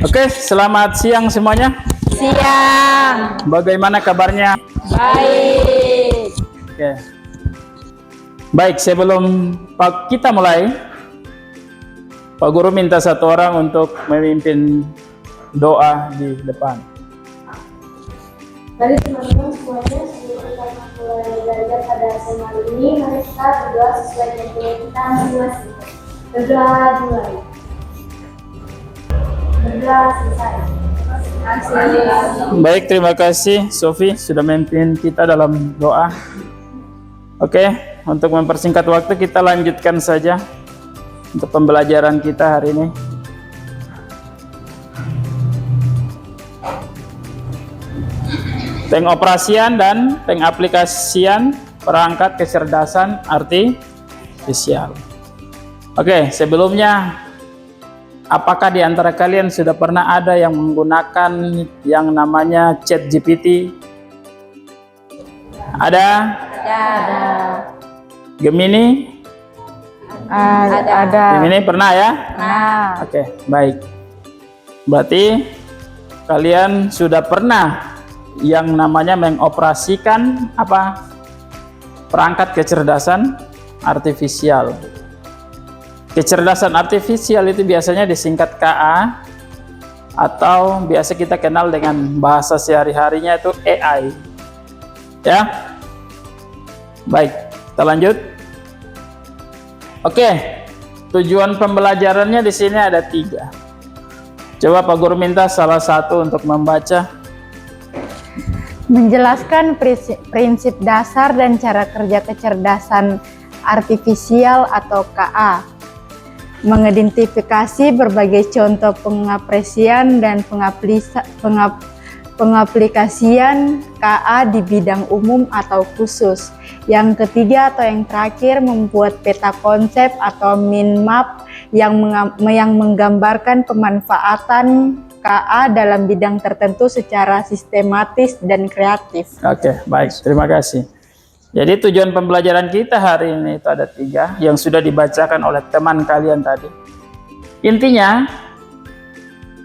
Oke, selamat siang semuanya. Siang. Bagaimana kabarnya? Baik. Oke. Baik, sebelum kita mulai, Pak Guru minta satu orang untuk memimpin doa di depan. Mari teman-teman semuanya, sebelum kita mulai belajar pada seminar ini, mari kita berdoa sesuai dengan kita masing-masing. Berdoa dimulai. Berdoa selesai. Baik, terima kasih Sofi sudah memimpin kita dalam doa. Oke, untuk mempersingkat waktu kita lanjutkan saja untuk pembelajaran kita hari ini. Pengoperasian dan pengaplikasian perangkat kecerdasan artifisial. Oke, sebelumnya apakah di antara kalian sudah pernah ada yang menggunakan yang namanya ChatGPT? Ada? Ada. Gemini? Ada. Gemini pernah ya? Nah, Oke, baik. Berarti kalian sudah pernah yang namanya mengoperasikan apa? Perangkat kecerdasan artifisial. Kecerdasan artifisial itu biasanya disingkat KA atau biasa kita kenal dengan bahasa sehari-harinya itu AI. Ya. Baik, kita lanjut. Oke. Tujuan pembelajarannya di sini ada 3. Coba Pak Guru minta salah satu untuk membaca. menjelaskan prinsip dasar dan cara kerja kecerdasan artifisial atau KA. Mengidentifikasi berbagai contoh pengapresian dan pengaplikasian KA di bidang umum atau khusus. Yang ketiga atau yang terakhir, membuat peta konsep atau mind map yang menggambarkan pemanfaatan KA dalam bidang tertentu secara sistematis dan kreatif. Oke, baik, terima kasih. Jadi tujuan pembelajaran kita hari ini itu ada 3 yang sudah dibacakan oleh teman kalian tadi. Intinya,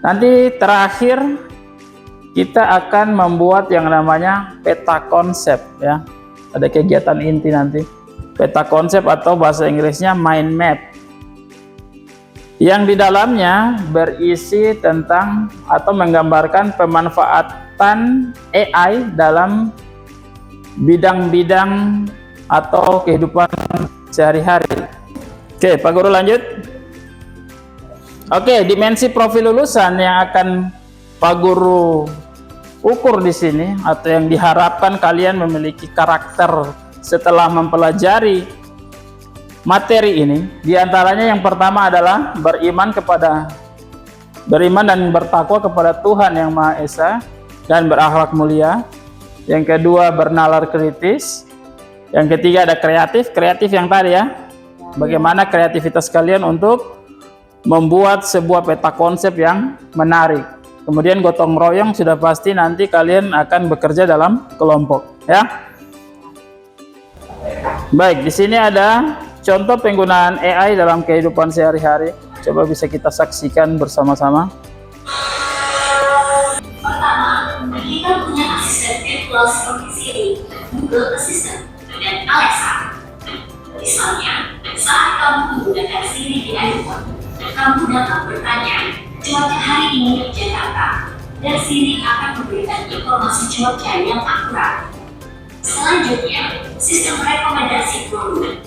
nanti terakhir kita akan membuat yang namanya peta konsep ya. Ada kegiatan inti nanti. Peta konsep atau bahasa Inggrisnya mind map. Yang di dalamnya berisi tentang atau menggambarkan pemanfaatan AI dalam bidang-bidang atau kehidupan sehari-hari. Oke, Pak Guru lanjut. Oke, dimensi profil lulusan yang akan Pak Guru ukur di sini atau yang diharapkan kalian memiliki karakter setelah mempelajari materi ini, diantaranya yang pertama adalah beriman dan bertakwa kepada Tuhan yang Maha Esa dan berakhlak mulia. Yang kedua bernalar kritis. Yang ketiga ada kreatif yang tadi ya. Bagaimana kreativitas kalian untuk membuat sebuah peta konsep yang menarik. Kemudian gotong royong, sudah pasti nanti kalian akan bekerja dalam kelompok ya. Baik, di sini ada contoh penggunaan AI dalam kehidupan sehari-hari. Coba bisa kita saksikan bersama-sama. Pertama, kita punya asisten virtual seperti Siri, Google Assistant, dan Alexa. Misalnya, saat kamu menggunakan Siri di iPhone, kamu dapat bertanya, cuaca hari ini di Jakarta, dan Siri akan memberikan informasi cuaca yang akurat. Selanjutnya, sistem rekomendasi produk.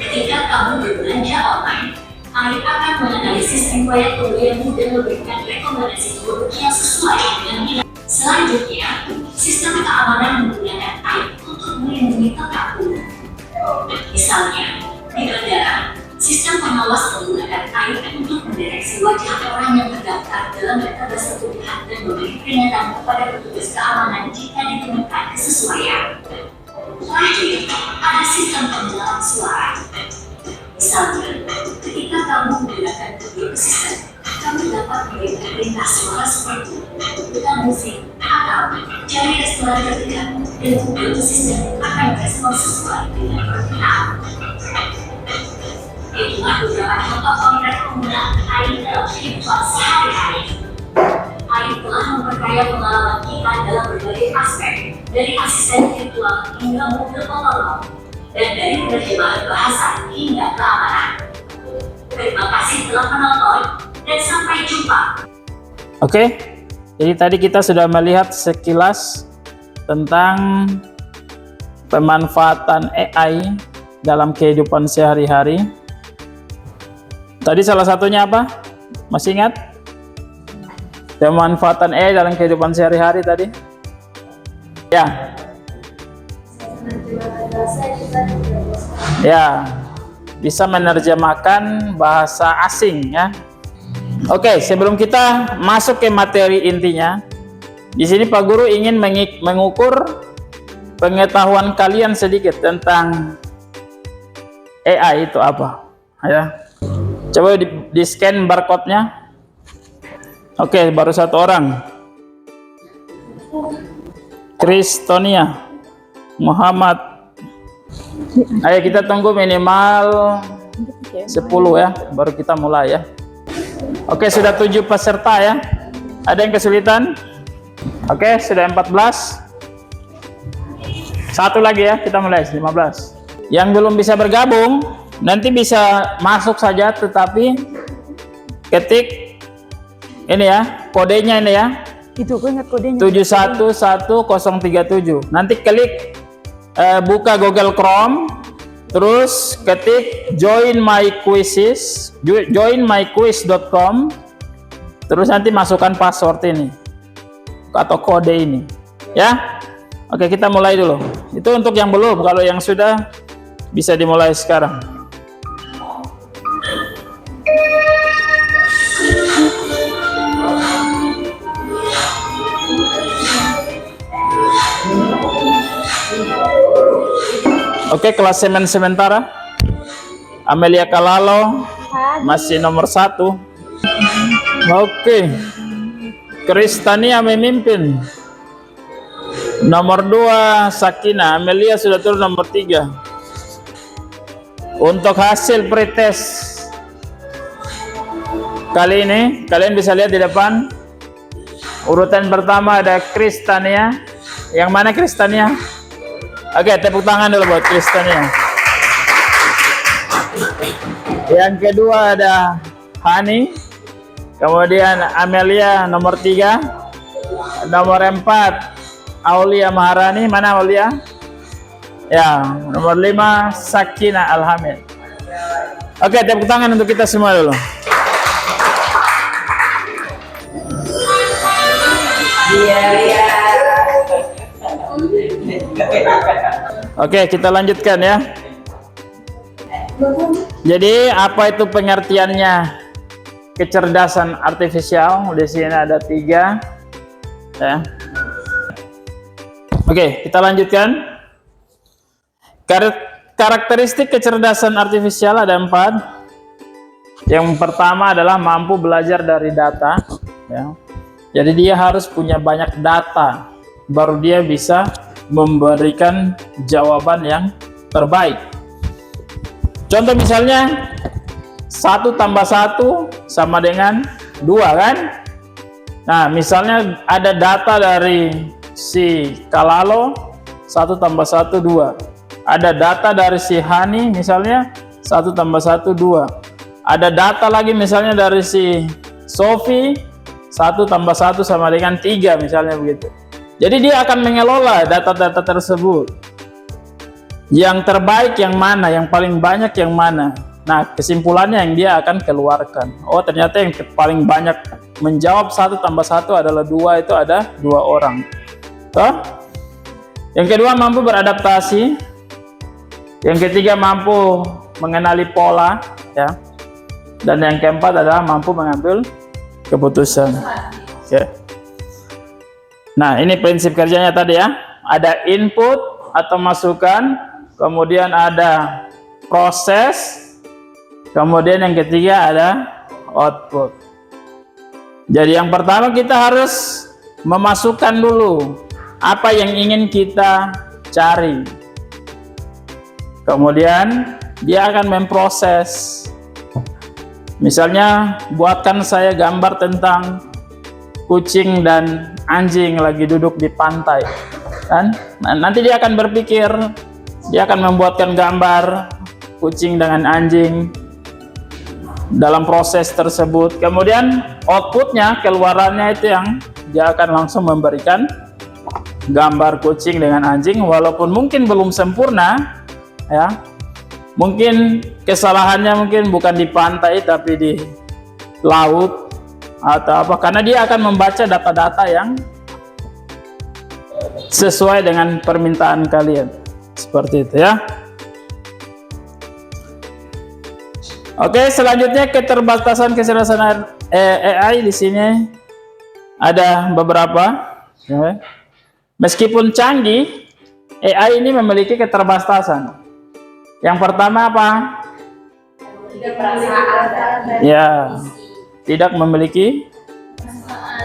Ketika kamu berbelanja online, AI akan menganalisis riwayat pembelianmu dan memberikan rekomendasi produk yang sesuai dengan minat. Selanjutnya, sistem keamanan menggunakan AI untuk melindungi tetapmu. Misalnya, di bandara, sistem pengawas menggunakan AI untuk mendeteksi wajah orang yang terdaftar dalam database pilihan dan memberi peringatan kepada petugas keamanan jika ditemukan kesesuaian. Terakhir, ada sistem pengenalan suara. Misalnya, ketika kamu menggunakan Google Assistant, kamu dapat memberikan perintah suara seperti bukan musik atau cari restoran terdekat, dan Google Assistant akan merespon sesuai dengan permintaan. Itulah beberapa contoh konkret penggunaan AI dalam kehidupan sehari-hari. rangkaian pengalaman kita dalam berbagai aspek, dari asisten virtual hingga mobil otonom, dan dari penerjemahan bahasa hingga keamanan. Terima kasih telah menonton, dan sampai jumpa. Oke, jadi tadi kita sudah melihat sekilas tentang pemanfaatan AI dalam kehidupan sehari-hari. Tadi salah satunya apa? Masih ingat? Pemanfaatan AI dalam kehidupan sehari-hari tadi? Ya. Ya, bisa menerjemahkan bahasa asing ya. Oke, sebelum kita masuk ke materi intinya, di sini Pak Guru ingin mengukur pengetahuan kalian sedikit tentang AI itu apa, ya. Coba di scan barcode-nya. Oke, baru satu orang. Kristonia Muhammad. Ayo kita tunggu minimal 10 ya, baru kita mulai ya. Oke, sudah 7 peserta ya. Ada yang kesulitan? Oke, sudah 14. Satu lagi ya, kita mulai 15. Yang belum bisa bergabung, nanti bisa masuk saja, tetapi ketik ini ya, kodenya ini ya. Itu gue ingat kodenya. 711037. Nanti klik buka Google Chrome, terus ketik joinmyquiz.com, terus nanti masukkan password ini atau kode ini ya. Oke, kita mulai dulu. Itu untuk yang belum, kalau yang sudah bisa dimulai sekarang. Oke, klasemen sementara Amelia Kalalo masih nomor 1. Oke, Kristania memimpin nomor 2. Sakina, Amelia sudah turun nomor 3. Untuk hasil pretest kali ini, kalian bisa lihat di depan urutan pertama ada Kristania. Yang mana Kristania? Oke, tepuk tangan dulu buat Kristania. Yang kedua ada Hani, kemudian Amelia nomor 3, nomor 4 Aulia Maharani. Mana Aulia? Ya, nomor 5 Sakina Alhamid. Oke, tepuk tangan untuk kita semua dulu. Oke, kita lanjutkan ya. Jadi apa itu pengertiannya kecerdasan artifisial? Di sini ada 3 ya. Oke, kita lanjutkan. Karakteristik kecerdasan artifisial ada 4. Yang pertama adalah mampu belajar dari data ya. Jadi dia harus punya banyak data, baru dia bisa memberikan jawaban yang terbaik. Contoh misalnya 1 tambah 1 sama dengan 2 kan? Nah, misalnya ada data dari si Kalalo 1 tambah 1 2. Ada data dari si Hani misalnya 1 tambah 1 2. Ada data lagi misalnya dari si Sophie 1 tambah 1 sama dengan 3 misalnya begitu. Jadi dia akan mengelola data-data tersebut. Yang terbaik yang mana, yang paling banyak yang mana. Nah, kesimpulannya yang dia akan keluarkan. Oh, ternyata yang paling banyak menjawab 1 tambah 1 adalah 2, itu ada 2 orang. Toh? Yang kedua mampu beradaptasi. Yang ketiga mampu mengenali pola, ya. Dan yang keempat adalah mampu mengambil keputusan. Oke. Nah, ini prinsip kerjanya tadi ya. Ada input atau masukan, kemudian ada proses, kemudian yang ketiga ada output. Jadi yang pertama kita harus memasukkan dulu apa yang ingin kita cari. Kemudian dia akan memproses. Misalnya, buatkan saya gambar tentang kucing dan anjing lagi duduk di pantai, kan? Nanti dia akan berpikir, dia akan membuatkan gambar kucing dengan anjing dalam proses tersebut. Kemudian outputnya, keluarannya itu yang dia akan langsung memberikan gambar kucing dengan anjing, walaupun mungkin belum sempurna, ya. Mungkin kesalahannya mungkin bukan di pantai tapi di laut atau apa, karena dia akan membaca data-data yang sesuai dengan permintaan kalian. Seperti itu ya. Oke, selanjutnya keterbatasan kecerdasan AI di sini ada beberapa. Ya. Meskipun canggih, AI ini memiliki keterbatasan. Yang pertama apa? Ya, tidak memiliki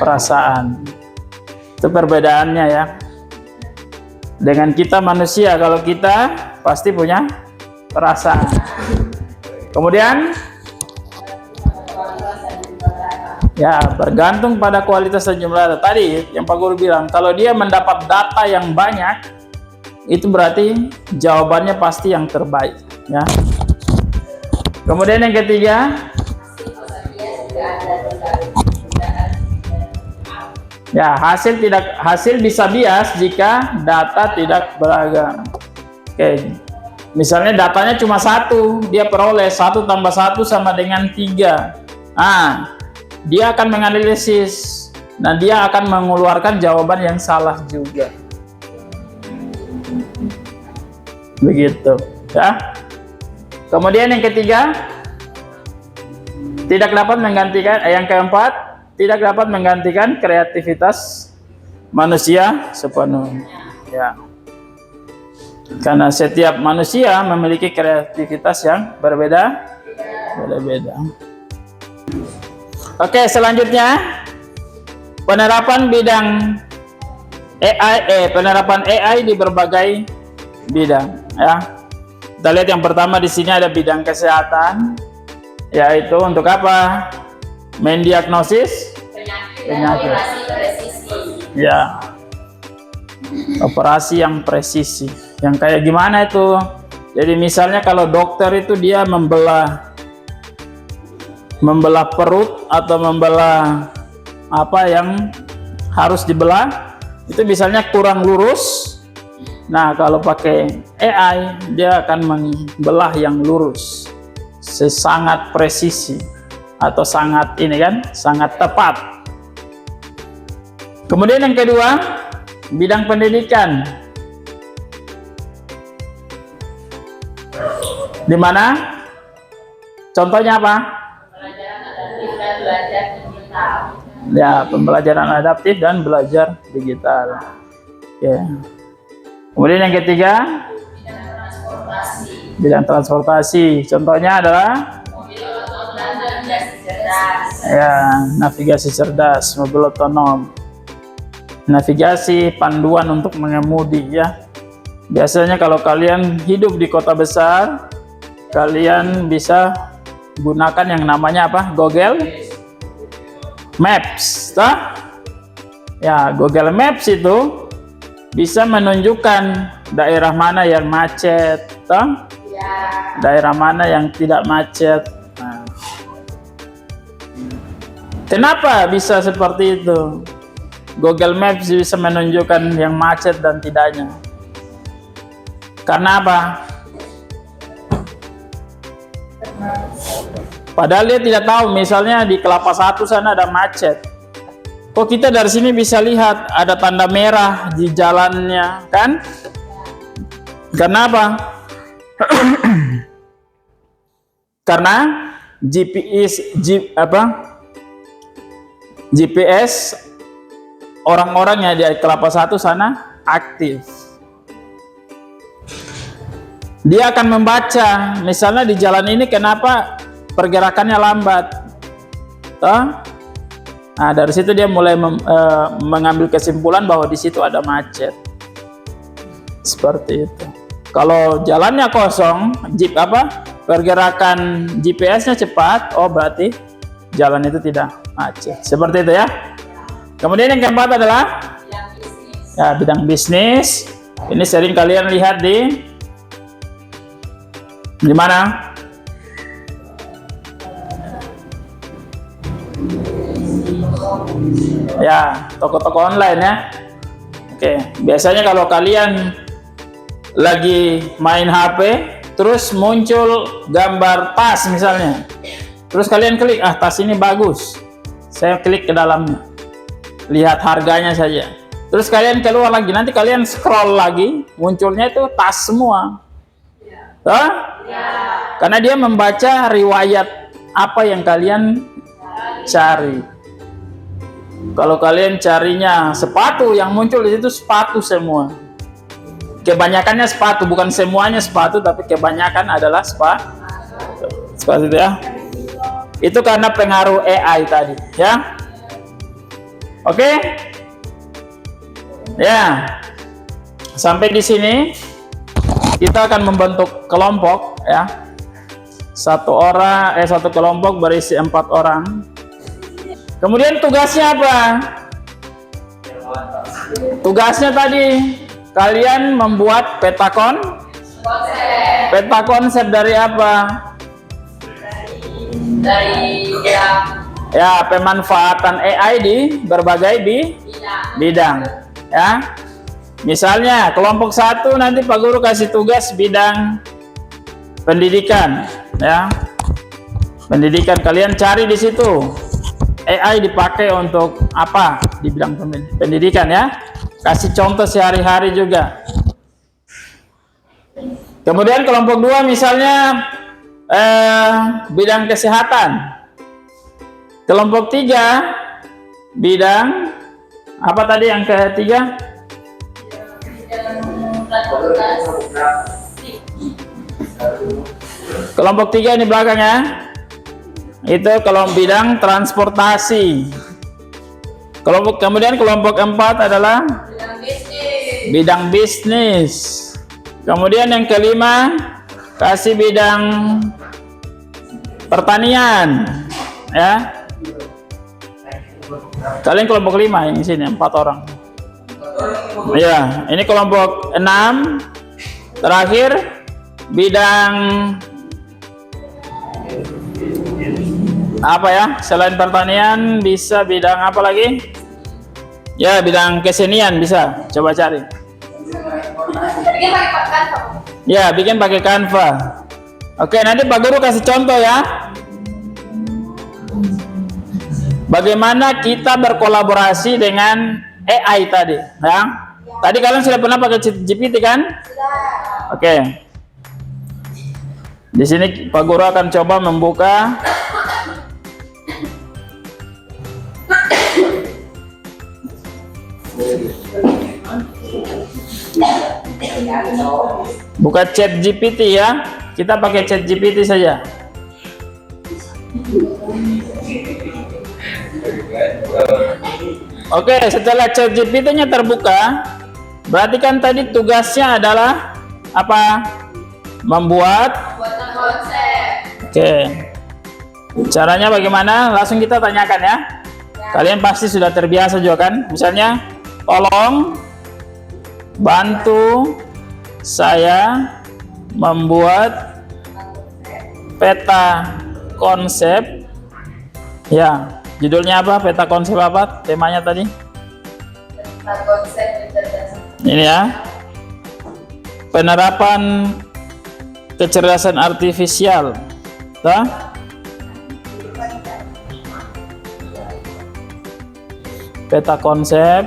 perasaan. Itu perbedaannya ya. Dengan kita manusia, kalau kita pasti punya perasaan. Kemudian ya, bergantung pada kualitas dan jumlah data. Tadi yang Pak Guru bilang, kalau dia mendapat data yang banyak, itu berarti jawabannya pasti yang terbaik ya. Kemudian yang ketiga, ya, hasil bisa bias jika data tidak beragam. Oke. Misalnya datanya cuma 1, dia peroleh 1 tambah 1 sama dengan 3. Dia akan menganalisis, nah dia akan mengeluarkan jawaban yang salah juga. Begitu, ya. Kemudian yang ketiga, yang keempat, tidak dapat menggantikan kreativitas manusia sepenuhnya. Ya. Karena setiap manusia memiliki kreativitas yang berbeda. Oke, selanjutnya penerapan bidang AI di berbagai bidang. Ya, kita lihat yang pertama di sini ada bidang kesehatan, yaitu untuk apa? Mendiagnosis penyakit. Ya, operasi yang presisi. Yang kayak gimana itu? Jadi misalnya kalau dokter itu dia membelah perut atau membelah apa yang harus dibelah, itu misalnya kurang lurus. Nah, kalau pakai AI dia akan membelah yang lurus, sangat presisi atau sangat sangat tepat. Kemudian yang kedua, bidang pendidikan. Di mana? Contohnya apa? Ya, pembelajaran adaptif dan belajar digital. Oke. Kemudian yang ketiga, bidang transportasi. Contohnya adalah ya, navigasi cerdas, mobil otonom, navigasi panduan untuk mengemudi ya. Biasanya kalau kalian hidup di kota besar, kalian bisa gunakan yang namanya apa? Google Maps, toh? Ya, Google Maps itu bisa menunjukkan daerah mana yang macet, toh? Daerah mana yang tidak macet. Nah. Kenapa bisa seperti itu? Google Maps bisa menunjukkan yang macet dan tidaknya. Karena apa? Padahal dia tidak tahu, misalnya di Kelapa Satu sana ada macet. Kok kita dari sini bisa lihat ada tanda merah di jalannya, kan? Karena apa? Karena GPS orang-orang yang di Kelapa Satu sana aktif. Dia akan membaca, misalnya di jalan ini kenapa pergerakannya lambat. Nah, dari situ dia mulai mengambil kesimpulan bahwa di situ ada macet. Seperti itu. Kalau jalannya kosong, pergerakan GPS-nya cepat, oh berarti jalan itu tidak macet. Seperti itu ya. Kemudian yang keempat adalah ya, bidang bisnis. Ini sering kalian lihat di mana? Ya, toko-toko online ya. Oke, biasanya kalau kalian lagi main HP, terus muncul gambar tas misalnya. Terus kalian klik, ah tas ini bagus. Saya klik ke dalamnya. Lihat harganya saja. Terus kalian keluar lagi, nanti kalian scroll lagi, munculnya itu tas semua. Hah? Karena dia membaca riwayat apa yang kalian cari. Kalau kalian carinya sepatu, yang muncul di situ sepatu semua. Kebanyakannya sepatu, bukan semuanya sepatu, tapi kebanyakan adalah sepatu. Seperti itu ya. Itu karena pengaruh AI tadi, ya. Oke? Ya. Sampai di sini kita akan membentuk kelompok, ya. Satu kelompok berisi 4 orang. Kemudian tugasnya apa? Tugasnya tadi kalian membuat peta konsep dari apa? Dari ya, pemanfaatan AI di berbagai bidang. Ya, misalnya kelompok 1 nanti Pak Guru kasih tugas bidang pendidikan. Ya, pendidikan kalian cari di situ. AI dipakai untuk apa di bidang pendidikan ya? Kasih contoh sehari-hari juga. Kemudian kelompok 2 misalnya bidang kesehatan. Kelompok 3 bidang apa tadi yang ketiga? Kelompok 3 ini belakangnya. Itu kalau bidang transportasi. Kemudian kelompok 4 adalah bidang bisnis. Kemudian yang kelima kasih bidang pertanian, ya. Kalian kelompok 5 yang di sini 4 orang. Ya, ini kelompok 6 terakhir bidang apa ya? Selain pertanian bisa bidang apa lagi? Ya, bidang kesenian bisa. Coba cari. Ya, bikin pakai Canva. Oke, nanti Pak Guru kasih contoh ya. Bagaimana kita berkolaborasi dengan AI tadi, ya? Tadi kalian sudah pernah pakai GPT kan? Oke. Di sini Pak Guru akan coba membuka Chat GPT ya. Kita pakai Chat GPT saja. Oke, setelah Chat GPT-nya terbuka, berarti kan tadi tugasnya adalah apa? Membuat konsep. Oke. Caranya bagaimana? Langsung kita tanyakan ya. Kalian pasti sudah terbiasa juga kan? Misalnya, tolong bantu saya membuat peta konsep. Ya, judulnya apa? Peta konsep apa? Temanya tadi? Peta konsep kecerdasan. Ini ya. Penerapan kecerdasan artifisial. Tuh. Peta konsep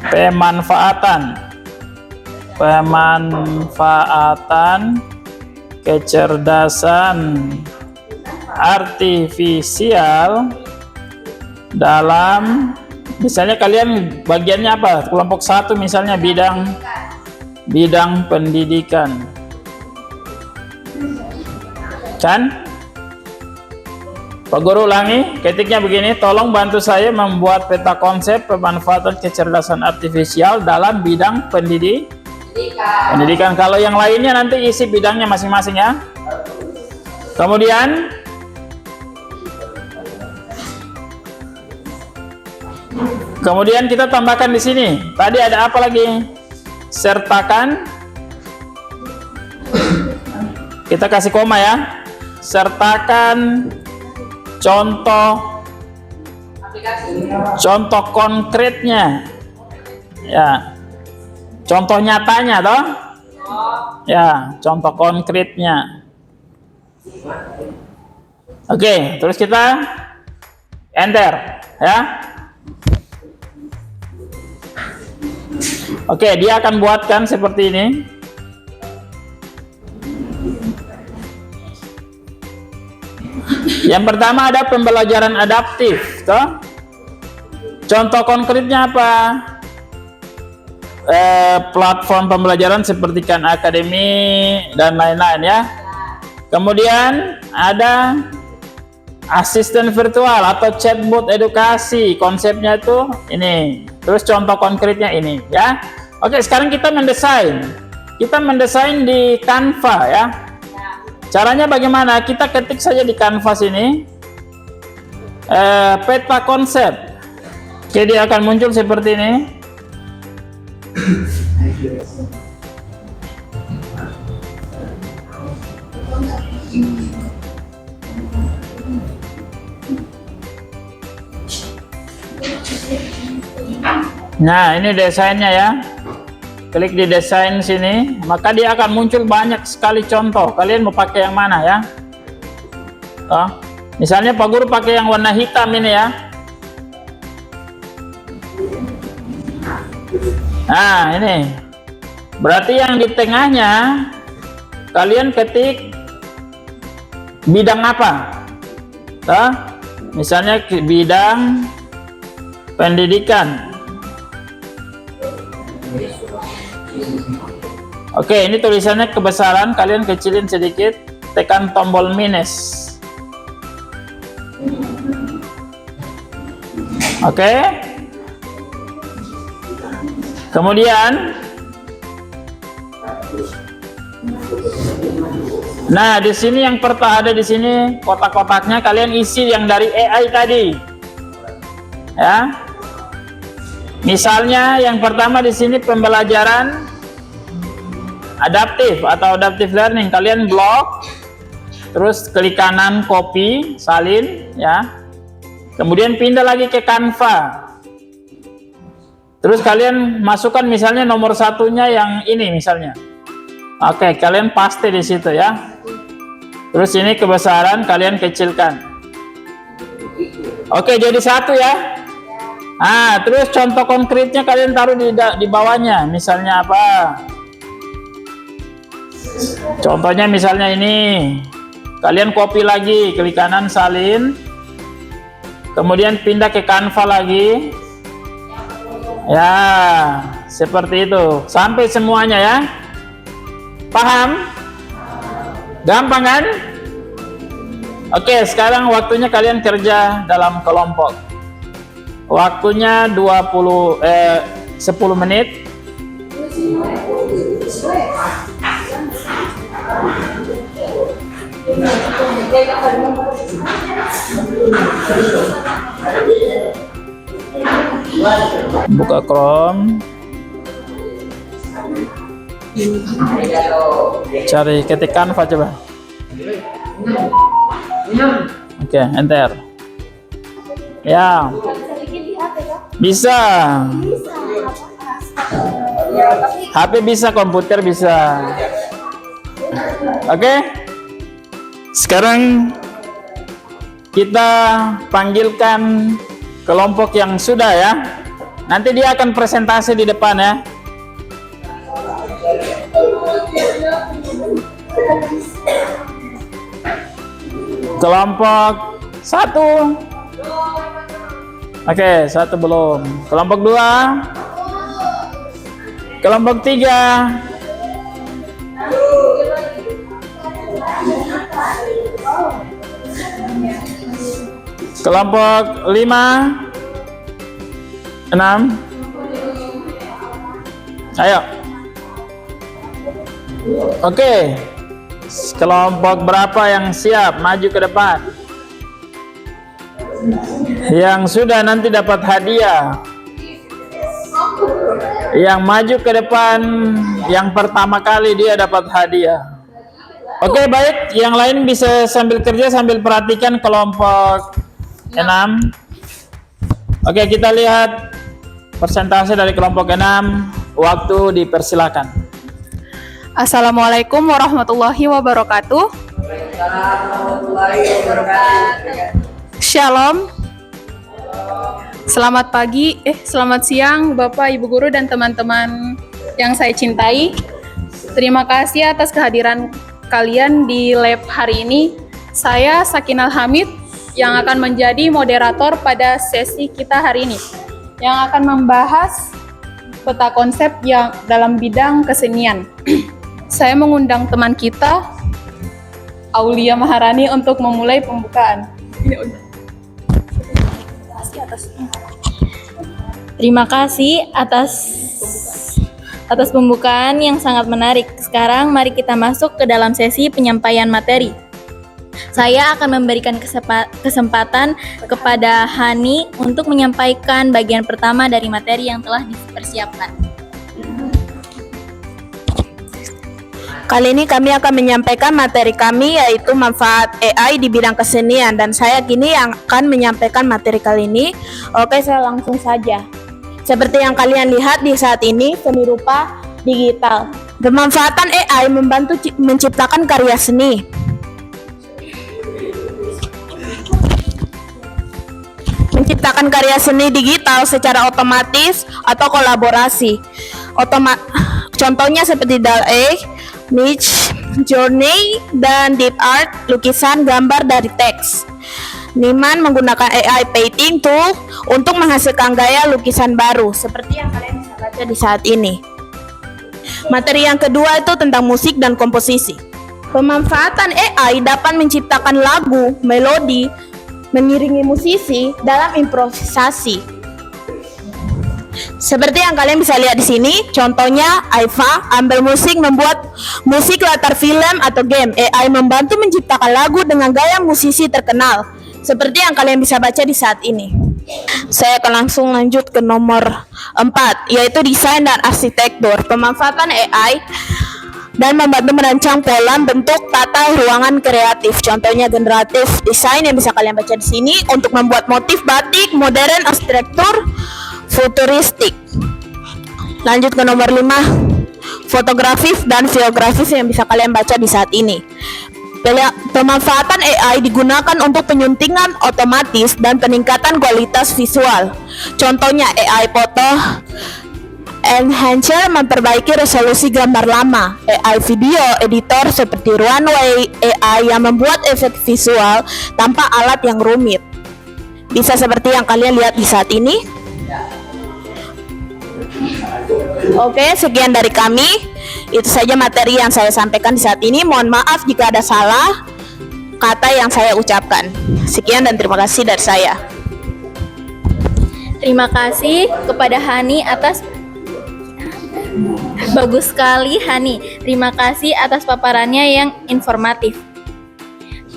pemanfaatan kecerdasan artifisial dalam, misalnya kalian bagiannya apa? Kelompok 1 misalnya bidang pendidikan. Kan? Pak Guru ulangi, ketiknya begini, tolong bantu saya membuat peta konsep pemanfaatan kecerdasan artifisial dalam bidang pendidikan. Kalau yang lainnya nanti isi bidangnya masing-masing ya. Kemudian Kemudian kita tambahkan di sini. Tadi ada apa lagi? Sertakan. Kita kasih koma ya. Sertakan contoh konkretnya. Ya. Contoh nyatanya toh? Ya, contoh konkretnya. Oke, terus kita enter ya. Oke, dia akan buatkan seperti ini. Yang pertama ada pembelajaran adaptif, toh? Contoh konkretnya apa? Platform pembelajaran seperti Khan Academy dan lain-lain ya. Kemudian ada asisten virtual atau chatbot edukasi. Konsepnya itu ini. Terus contoh konkretnya ini ya. Oke, sekarang kita mendesain. Kita mendesain di Canva ya. Caranya bagaimana? Kita ketik saja di kanvas ini peta konsep. Oke, dia akan muncul seperti ini. Nah, ini desainnya ya. Klik di desain sini, maka dia akan muncul banyak sekali contoh. Kalian mau pakai yang mana ya? Oh, misalnya Pak Guru pakai yang warna hitam ini ya. Nah, ini. Berarti yang di tengahnya kalian ketik bidang apa? Oh, misalnya bidang pendidikan. Oke, ini tulisannya kebesaran, kalian kecilin sedikit, tekan tombol minus. Oke. Kemudian, nah di sini yang ada di sini kotak-kotaknya kalian isi yang dari AI tadi, ya. Misalnya yang pertama di sini pembelajaran adaptif atau adaptive learning, kalian blok, terus klik kanan copy, salin ya. Kemudian pindah lagi ke Canva. Terus kalian masukkan misalnya nomor satunya yang ini misalnya. Oke, kalian paste di situ ya. Terus ini kebesaran kalian kecilkan. Oke, jadi satu ya. Nah, terus contoh konkretnya kalian taruh di bawahnya. Misalnya apa? Contohnya misalnya ini. Kalian copy lagi, klik kanan salin. Kemudian pindah ke Canva lagi. Ya, seperti itu. Sampai semuanya ya. Paham? Gampang kan? Oke, sekarang waktunya kalian kerja dalam kelompok. Waktunya 10 menit. Buka Chrome. Cari ketik Canva coba. Oke, enter. Ya. Bisa. HP bisa, komputer bisa. Oke. Sekarang kita panggilkan kelompok yang sudah ya. Nanti dia akan presentasi di depan ya. Kelompok 1. Oke, 1 belum. Kelompok 2. Kelompok 3. Kelompok 5. 6. Ayo. Oke. Kelompok berapa yang siap maju ke depan? Yang sudah nanti dapat hadiah. Yang maju ke depan yang pertama kali dia dapat hadiah. Oke, baik. Yang lain bisa sambil kerja sambil perhatikan kelompok 6. Oke, kita lihat persentase dari kelompok 6. Waktu dipersilakan. Assalamualaikum warahmatullahi wabarakatuh. Shalom. Selamat pagi, selamat siang Bapak, Ibu Guru dan teman-teman yang saya cintai. Terima kasih atas kehadiran kalian di lab hari ini. Saya Sakinal Hamid yang akan menjadi moderator pada sesi kita hari ini, yang akan membahas peta konsep yang dalam bidang kesenian. Saya mengundang teman kita, Aulia Maharani, untuk memulai pembukaan. Terima kasih atas pembukaan yang sangat menarik. Sekarang mari kita masuk ke dalam sesi penyampaian materi. Saya akan memberikan kesempatan kepada Hani untuk menyampaikan bagian pertama dari materi yang telah dipersiapkan. Kali ini kami akan menyampaikan materi kami, yaitu manfaat AI di bidang kesenian, dan saya kini yang akan menyampaikan materi kali ini. Oke, saya langsung saja. Seperti yang kalian lihat di saat ini, seni rupa digital. Pemanfaatan AI membantu menciptakan karya seni. Menciptakan karya seni digital secara otomatis atau kolaborasi. Contohnya seperti DALL-E, Mid Journey, dan Deep Art, lukisan gambar dari teks. Niman menggunakan AI painting tool untuk menghasilkan gaya lukisan baru, seperti yang kalian bisa baca di saat ini. Materi yang kedua itu tentang musik dan komposisi. Pemanfaatan AI dapat menciptakan lagu, melodi, mengiringi musisi dalam improvisasi. Seperti yang kalian bisa lihat di sini, contohnya Aifa ambil musik membuat musik latar film atau game. AI membantu menciptakan lagu dengan gaya musisi terkenal, seperti yang kalian bisa baca di saat ini. Saya akan langsung lanjut ke nomor 4, yaitu desain dan arsitektur. Pemanfaatan AI dan membantu merancang pola, bentuk, tata ruangan kreatif. Contohnya generatif desain yang bisa kalian baca di sini untuk membuat motif batik, modern, arsitektur futuristik. Lanjut ke nomor 5, fotografis dan videografis yang bisa kalian baca di saat ini. Pemanfaatan AI digunakan untuk penyuntingan otomatis dan peningkatan kualitas visual. Contohnya AI foto enhancer memperbaiki resolusi gambar lama, AI video editor seperti Runway AI yang membuat efek visual tanpa alat yang rumit. Bisa seperti yang kalian lihat di saat ini. Oke, sekian dari kami. Itu saja materi yang saya sampaikan di saat ini. Mohon maaf jika ada salah kata yang saya ucapkan. Sekian dan terima kasih dari saya. Terima kasih kepada Hani atas bagus sekali Hani. Terima kasih atas paparannya yang informatif.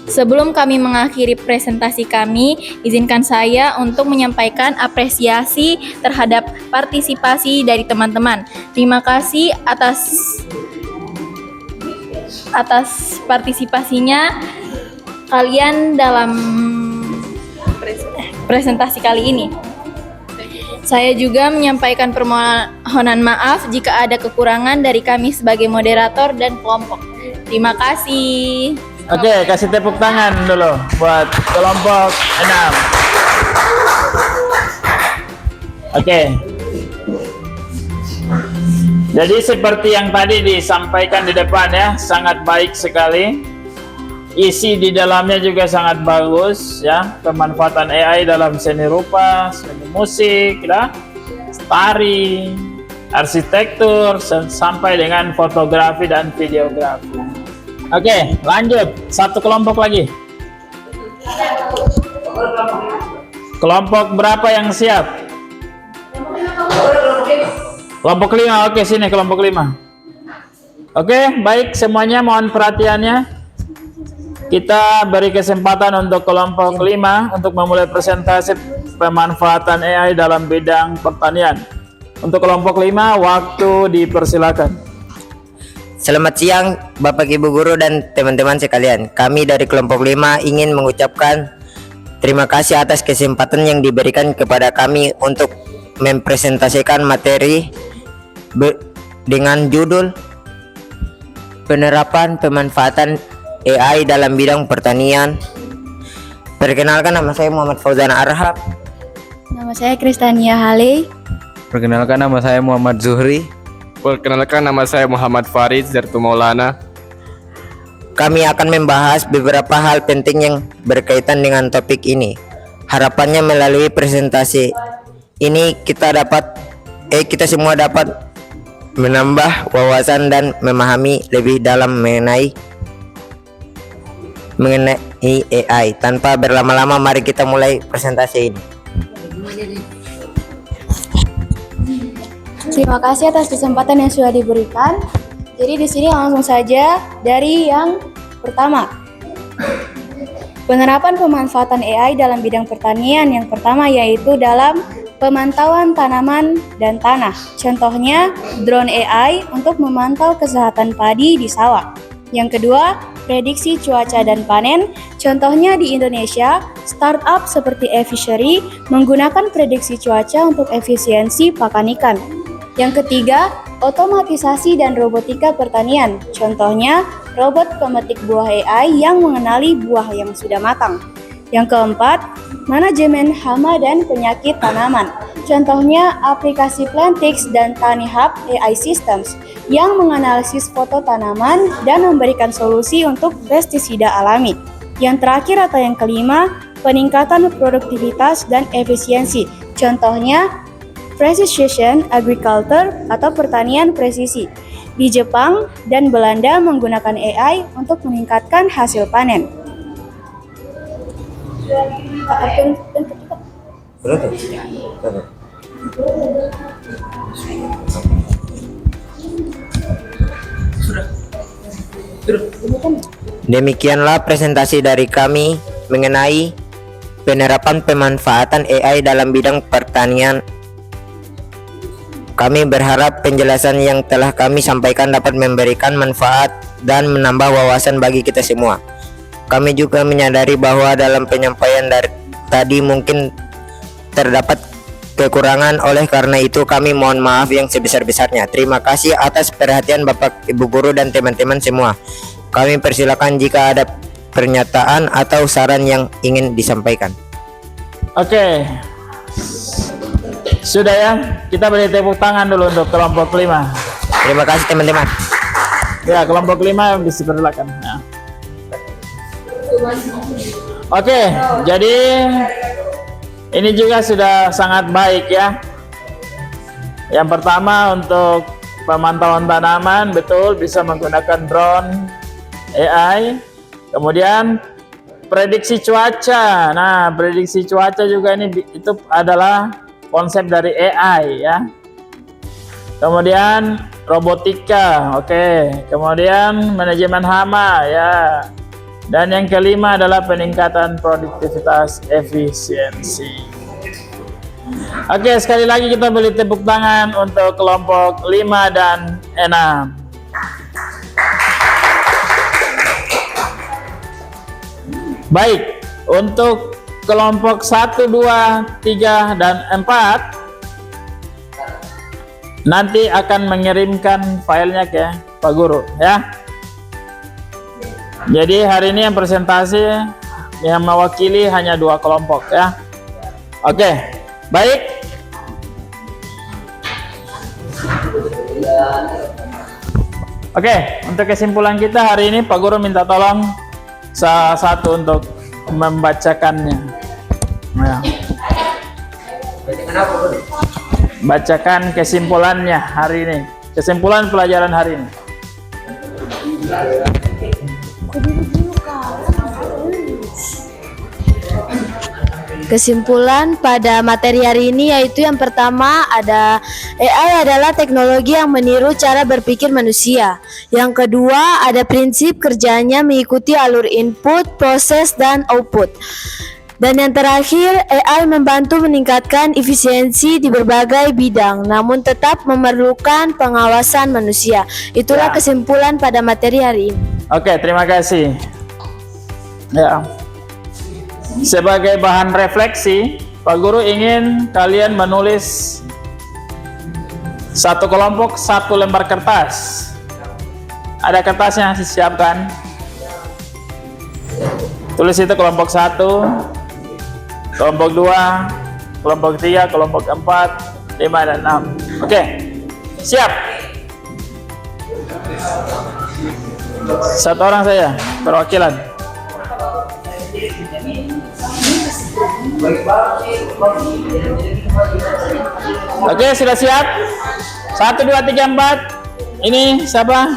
Sebelum kami mengakhiri presentasi kami, izinkan saya untuk menyampaikan apresiasi terhadap partisipasi dari teman-teman. Terima kasih atas partisipasinya kalian dalam presentasi kali ini. Saya juga menyampaikan permohonan maaf jika ada kekurangan dari kami sebagai moderator dan kelompok. Terima kasih. Oke, kasih tepuk tangan dulu buat kelompok 6. Oke. Jadi seperti yang tadi disampaikan di depan ya, sangat baik sekali. Isi di dalamnya juga sangat bagus ya. Pemanfaatan AI dalam seni rupa, seni musik, ya, tari, arsitektur, sampai dengan fotografi dan videografi. Oke, lanjut. Satu kelompok lagi. Kelompok berapa yang siap? Kelompok 5. Oke, sini kelompok 5. Oke, baik semuanya, mohon perhatiannya. kita beri kesempatan untuk kelompok 5 untuk memulai presentasi pemanfaatan AI dalam bidang pertanian. Untuk kelompok 5, waktu dipersilakan. Selamat siang Bapak Ibu Guru dan teman-teman sekalian. Kami dari kelompok 5 ingin mengucapkan terima kasih atas kesempatan yang diberikan kepada kami untuk mempresentasikan materi dengan judul penerapan pemanfaatan AI dalam bidang pertanian. Perkenalkan, nama saya Muhammad Fauzan Arhab. Nama saya Kristania Hale. Perkenalkan, nama saya Muhammad Zuhri. Perkenalkan, nama saya Muhammad Farid Zartu Maulana. Kami akan membahas beberapa hal penting yang berkaitan dengan topik ini. Harapannya melalui presentasi ini kita semua dapat menambah wawasan dan memahami lebih dalam mengenai AI. Tanpa berlama-lama, mari kita mulai presentasi ini. Terima kasih atas kesempatan yang sudah diberikan. Jadi di sini langsung saja dari yang pertama. Penerapan pemanfaatan AI dalam bidang pertanian. Yang pertama yaitu dalam pemantauan tanaman dan tanah. Contohnya drone AI untuk memantau kesehatan padi di sawah. Yang kedua, prediksi cuaca dan panen. Contohnya di Indonesia, startup seperti eFishery menggunakan prediksi cuaca untuk efisiensi pakan ikan. Yang ketiga, otomatisasi dan robotika pertanian. Contohnya, robot pemetik buah AI yang mengenali buah yang sudah matang. Yang keempat, manajemen hama dan penyakit tanaman. Contohnya, aplikasi Plantix dan TaniHub AI Systems yang menganalisis foto tanaman dan memberikan solusi untuk pestisida alami. Yang terakhir atau yang kelima, peningkatan produktivitas dan efisiensi. Contohnya, precision agriculture atau pertanian presisi. Di Jepang dan Belanda menggunakan AI untuk meningkatkan hasil panen. Demikianlah presentasi dari kami mengenai penerapan pemanfaatan AI dalam bidang pertanian. Kami berharap penjelasan yang telah kami sampaikan dapat memberikan manfaat dan menambah wawasan bagi kita semua. Kami juga menyadari bahwa dalam penyampaian tadi mungkin terdapat kekurangan, oleh karena itu kami mohon maaf yang sebesar-besarnya. Terima kasih atas perhatian Bapak, Ibu Guru dan teman-teman semua. Kami persilakan jika ada pernyataan atau saran yang ingin disampaikan. Oke. Sudah ya, kita beri tepuk tangan dulu untuk kelompok 5. Terima kasih teman-teman. Ya, kelompok 5 dipersilakan. Ya. Oke, jadi ini juga sudah sangat baik ya. Yang pertama untuk pemantauan tanaman, betul bisa menggunakan drone AI. Kemudian prediksi cuaca. Nah, prediksi cuaca juga itu adalah konsep dari AI ya. Kemudian robotika, oke. Kemudian manajemen hama ya. Dan yang kelima adalah peningkatan produktivitas efisiensi. Oke, sekali lagi kita beri tepuk tangan untuk kelompok 5 dan 6. Baik, untuk kelompok 1, 2, 3, dan 4 nanti akan mengirimkan filenya ke Pak Guru ya. Jadi hari ini yang presentasi yang mewakili hanya 2 kelompok ya. Oke, baik. Oke, untuk kesimpulan kita hari ini Pak Guru minta tolong salah satu untuk membacakannya. Ya. Bacakan kesimpulannya hari ini. Kesimpulan pelajaran hari ini. Kesimpulan pada materi hari ini yaitu yang pertama ada AI adalah teknologi yang meniru cara berpikir manusia. Yang kedua ada prinsip kerjanya mengikuti alur input, proses, dan output. Dan yang terakhir, AI membantu meningkatkan efisiensi di berbagai bidang, namun tetap memerlukan pengawasan manusia. Itulah kesimpulan pada materi hari ini. Oke, terima kasih. Ya. Sebagai bahan refleksi, Pak Guru ingin kalian menulis satu kelompok, satu lembar kertas. Ada kertasnya, siapkan. Tulis itu kelompok 1, kelompok 2, kelompok 3, kelompok 4, 5, dan 6. Oke, siap. Satu orang saja, perwakilan. Oke, sudah siap? 1, 2, 3, 4. Ini siapa?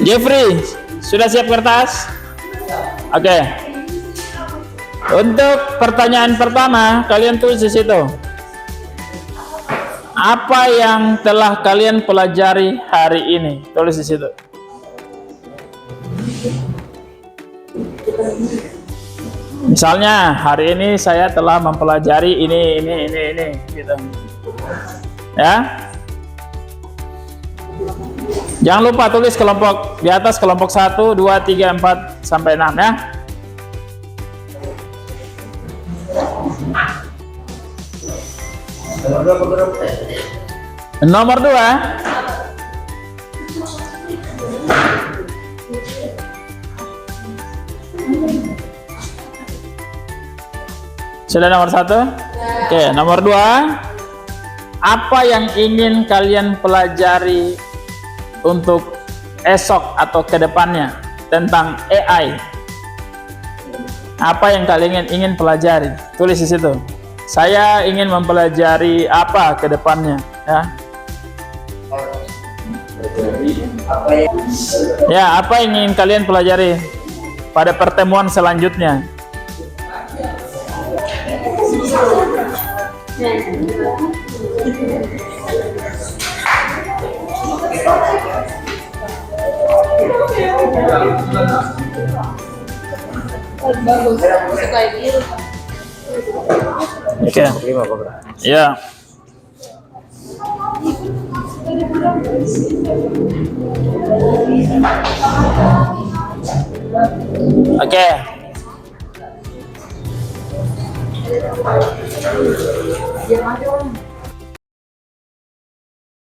Jeffrey. Sudah siap kertas? Oke. Untuk pertanyaan pertama, kalian tulis di situ. Apa yang telah kalian pelajari hari ini? Tulis di situ. Misalnya, hari ini saya telah mempelajari ini, gitu. Ya. Jangan lupa tulis kelompok di atas, kelompok 1, 2, 3, 4, sampai 6 ya. Nomor 2. Sudah nomor 1? Oke, nomor 2. Apa yang ingin kalian pelajari untuk esok atau kedepannya tentang AI? Apa yang kalian ingin pelajari? Tulis di situ. Saya ingin mempelajari apa kedepannya, ya. Ya, apa yang ingin kalian pelajari pada pertemuan selanjutnya? Oke. Ya. Oke.